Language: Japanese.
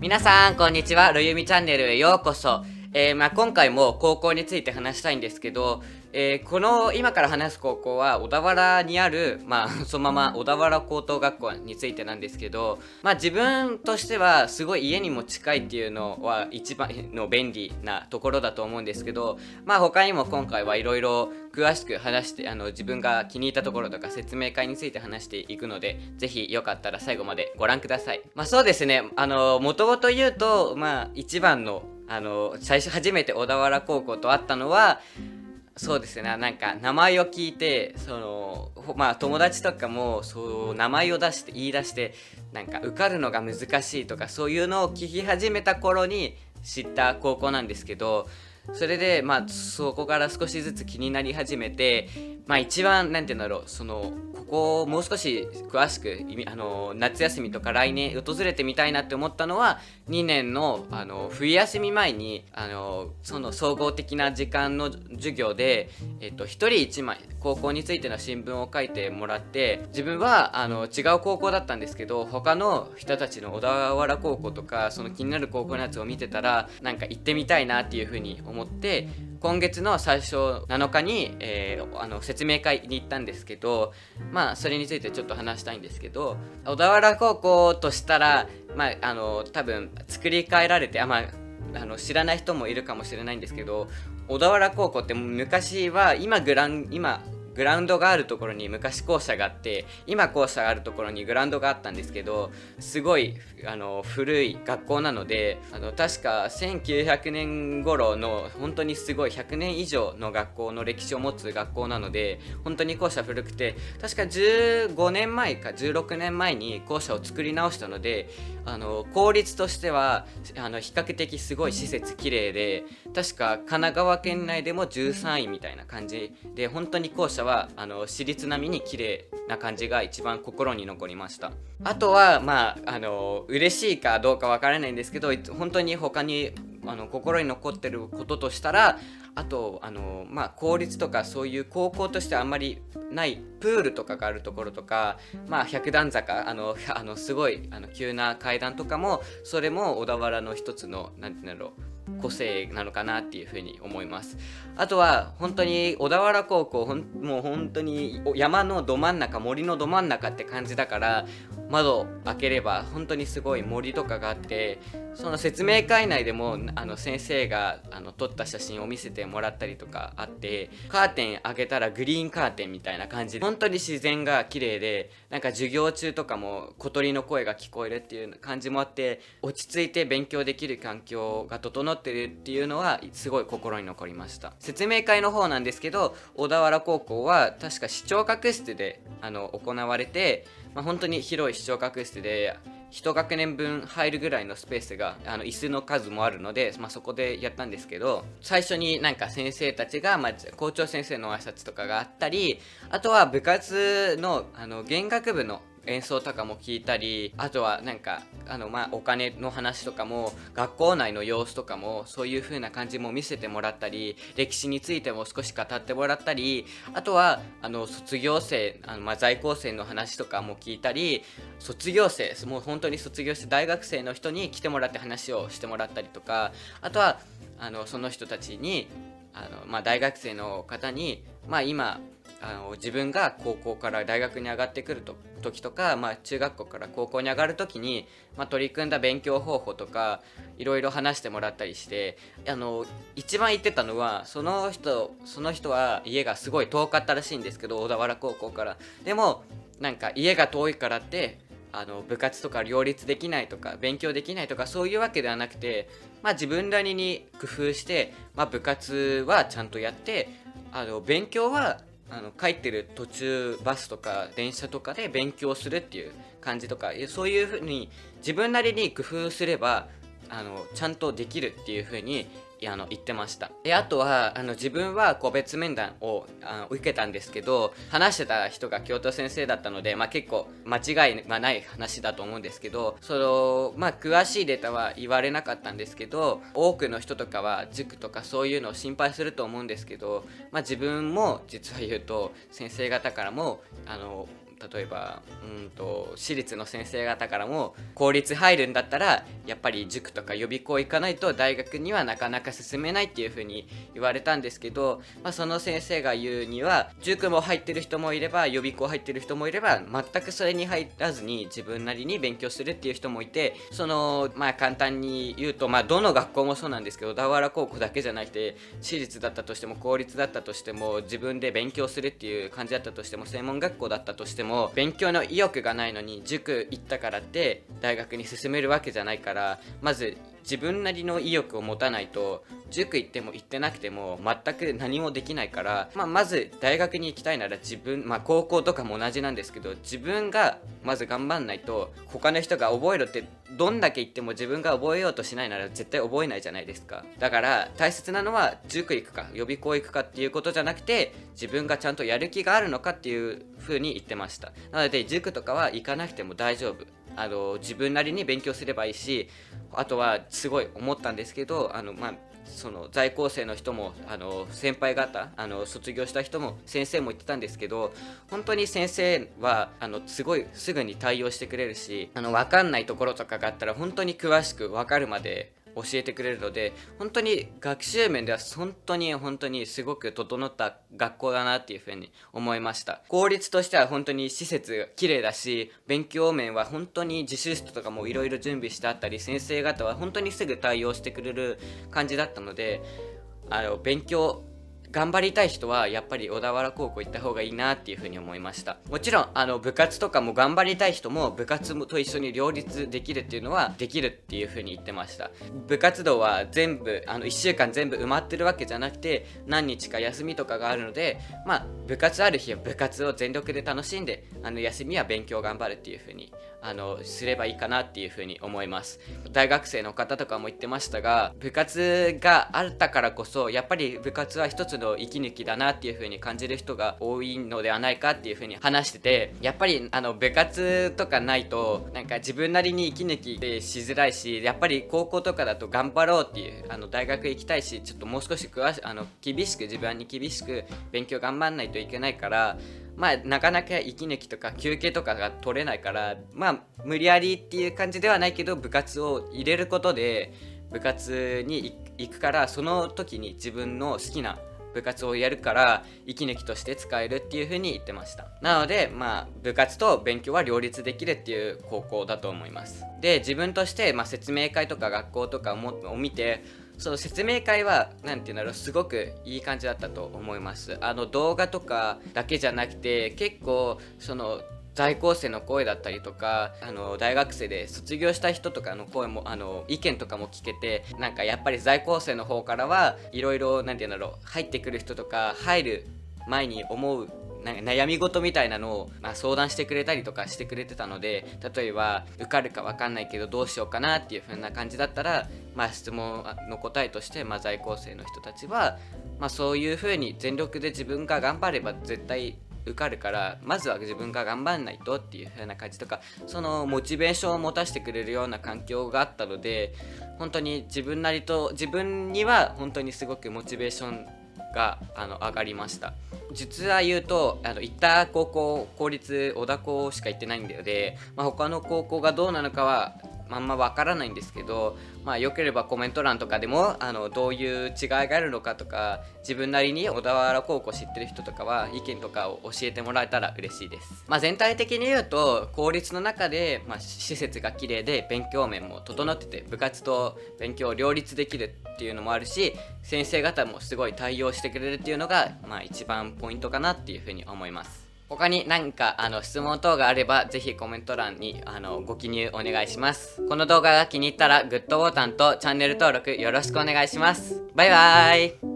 皆さんこんにちは。ろゆみチャンネルへようこそ。今回も高校について話したいんですけど、この今から話す高校は小田原にある、そのまま小田原高等学校についてなんですけど、自分としてはすごい家にも近いっていうのは一番の便利なところだと思うんですけど、他にも今回はいろいろ詳しく話して自分が気に入ったところとか説明会について話していくので、ぜひよかったら最後までご覧ください。そうですね、もともと言うと一番の最初初めて小田原高校と会ったのは、そうですね、なんか名前を聞いて友達とかもそう名前を言い出して、なんか受かるのが難しいとかそういうのを聞き始めた頃に知った高校なんですけど、それでそこから少しずつ気になり始めて、一番なんて言うんだろう、ここをもう少し詳しく夏休みとか来年訪れてみたいなって思ったのは、2年の冬休み前にその総合的な時間の授業で、1人1枚高校についての新聞を書いてもらって、自分は違う高校だったんですけど、他の人たちの小田原高校とかその気になる高校のやつを見てたら、なんか行ってみたいなっていう風に思って、今月の最初7日に、説明会に行ったんですけど、それについてちょっと話したいんですけど、小田原高校としたら、多分作り変えられて知らない人もいるかもしれないんですけど、小田原高校って昔は今グラウンドがあるところに昔校舎があって、今校舎があるところにグラウンドがあったんですけど、すごい古い学校なので、確か1900年頃の本当にすごい100年以上の学校の歴史を持つ学校なので、本当に校舎古くて、確か15年前か16年前に校舎を作り直したので、公立としては比較的すごい施設綺麗で、確か神奈川県内でも13位みたいな感じで、本当に校舎は私立並みに綺麗な感じが一番心に残りました。あとは嬉しいかどうかわからないんですけど、本当に他に心に残ってることとしたら、あと公立とかそういう高校としてあんまりないプールとかがあるところとか、百段坂すごい急な階段とかも、それも小田原の一つのなんていうんだろう、個性なのかなっていうふうに思います。あとは本当に小田原高校もう本当に山のど真ん中、森のど真ん中って感じだから、窓開ければ本当にすごい森とかがあって、その説明会内でも先生が撮った写真を見せてもらったりとかあって、カーテン開けたらグリーンカーテンみたいな感じで、本当に自然が綺麗で、なんか授業中とかも小鳥の声が聞こえるっていう感じもあって、落ち着いて勉強できる環境が整ってるっていうのはすごい心に残りました。説明会の方なんですけど、小田原高校は確か視聴覚室で行われて、本当に広い視聴覚室で一学年分入るぐらいのスペースが椅子の数もあるので、そこでやったんですけど、最初になんか先生たちが、校長先生の挨拶とかがあったり、あとは部活の弦楽部の演奏とかも聞いたり、あとはなんかお金の話とかも、学校内の様子とかもそういう風な感じも見せてもらったり、歴史についても少し語ってもらったり、あとは卒業生在校生の話とかも聞いたり、卒業生もう本当に卒業して大学生の人に来てもらって話をしてもらったりとか、あとはその人たちに大学生の方に今自分が高校から大学に上がってくる時とか、中学校から高校に上がる時に、取り組んだ勉強方法とかいろいろ話してもらったりして、一番言ってたのは、その人は家がすごい遠かったらしいんですけど、小田原高校から。でもなんか家が遠いからって部活とか両立できないとか勉強できないとかそういうわけではなくて、自分なりに工夫して、部活はちゃんとやって、勉強は帰ってる途中バスとか電車とかで勉強するっていう感じとか、そういう風に自分なりに工夫すればちゃんとできるっていう風に言ってました。で、あとは自分は個別面談を受けたんですけど、話してた人が教頭先生だったので、結構間違いがない話だと思うんですけど、詳しいデータは言われなかったんですけど、多くの人とかは塾とかそういうのを心配すると思うんですけど、自分も実は言うと先生方からも例えば私立の先生方からも公立入るんだったらやっぱり塾とか予備校行かないと大学にはなかなか進めないっていう風に言われたんですけど、その先生が言うには塾も入ってる人もいれば予備校入ってる人もいれば全くそれに入らずに自分なりに勉強するっていう人もいて、簡単に言うとどの学校もそうなんですけど、小田原高校だけじゃなくて私立だったとしても公立だったとしても自分で勉強するっていう感じだったとしても専門学校だったとしても勉強の意欲がないのに塾行ったからって大学に進めるわけじゃないから、まず自分なりの意欲を持たないと塾行っても行ってなくても全く何もできないから、まず大学に行きたいなら自分、高校とかも同じなんですけど、自分がまず頑張んないと他の人が覚えろってどんだけ言っても自分が覚えようとしないなら絶対覚えないじゃないですか。だから大切なのは塾行くか予備校行くかっていうことじゃなくて、自分がちゃんとやる気があるのかっていう風に言ってました。なので塾とかは行かなくても大丈夫、自分なりに勉強すればいいし、あとはすごい思ったんですけど、その在校生の人も先輩方卒業した人も先生も言ってたんですけど、本当に先生はすごいすぐに対応してくれるし、分かんないところとかがあったら本当に詳しく分かるまで教えてくれるので、本当に学習面では本当にすごく整った学校だなっていうふうに思いました。公立としては本当に施設が綺麗だし、勉強面は本当に自習室とかもいろいろ準備してあったり、先生方は本当にすぐ対応してくれる感じだったので、勉強頑張りたい人はやっぱり小田原高校行った方がいいなっていうふうに思いました。もちろん部活とかも頑張りたい人も部活と一緒に両立できるっていうのはできるっていうふうに言ってました。部活動は全部1週間全部埋まってるわけじゃなくて何日か休みとかがあるので、部活ある日は部活を全力で楽しんで休みは勉強頑張るっていうふうにすればいいかなっていうふうに思います。大学生の方とかも言ってましたが、部活があったからこそやっぱり部活は一つの息抜きだなっていう風に感じる人が多いのではないかっていう風に話してて、やっぱり部活とかないとなんか自分なりに息抜きでしづらいし、やっぱり高校とかだと頑張ろうっていう大学行きたいし、ちょっともう少し厳しく自分に厳しく勉強頑張んないといけないから、なかなか息抜きとか休憩とかが取れないから、無理やりっていう感じではないけど部活を入れることで部活に行くから、その時に自分の好きな部活をやるから息抜きとして使えるっていう風に言ってました。なので部活と勉強は両立できるっていう高校だと思います。で、自分として説明会とか学校とかを見て、その説明会はすごくいい感じだったと思います。動画とかだけじゃなくて結構在校生の声だったりとか大学生で卒業した人とかの声も意見とかも聞けて、やっぱり在校生の方からはいろいろ入ってくる人とか入る前に思う悩み事みたいなのを、相談してくれたりとかしてくれてたので、例えば受かるか分かんないけどどうしようかなっていう風な感じだったら、質問の答えとして、在校生の人たちは、そういう風に全力で自分が頑張れば絶対受かるから、まずは自分が頑張んないとっていう風な感じとか、そのモチベーションを持たせてくれるような環境があったので、本当に自分には本当にすごくモチベーションが上がりました。実は言うと行った高校公立小田高しか行ってないんだよで、他の高校がどうなのかはあんま分からないんですけど、よければコメント欄とかでもどういう違いがあるのかとか、自分なりに小田原高校知ってる人とかは意見とかを教えてもらえたら嬉しいです。全体的に言うと公立の中で、施設が綺麗で勉強面も整ってて部活と勉強を両立できるっていうのもあるし、先生方もすごい対応してくれるっていうのが、一番ポイントかなっていうふうに思います。他に何か質問等があればぜひコメント欄にご記入お願いします。この動画が気に入ったらグッドボタンとチャンネル登録よろしくお願いします。バイバーイ。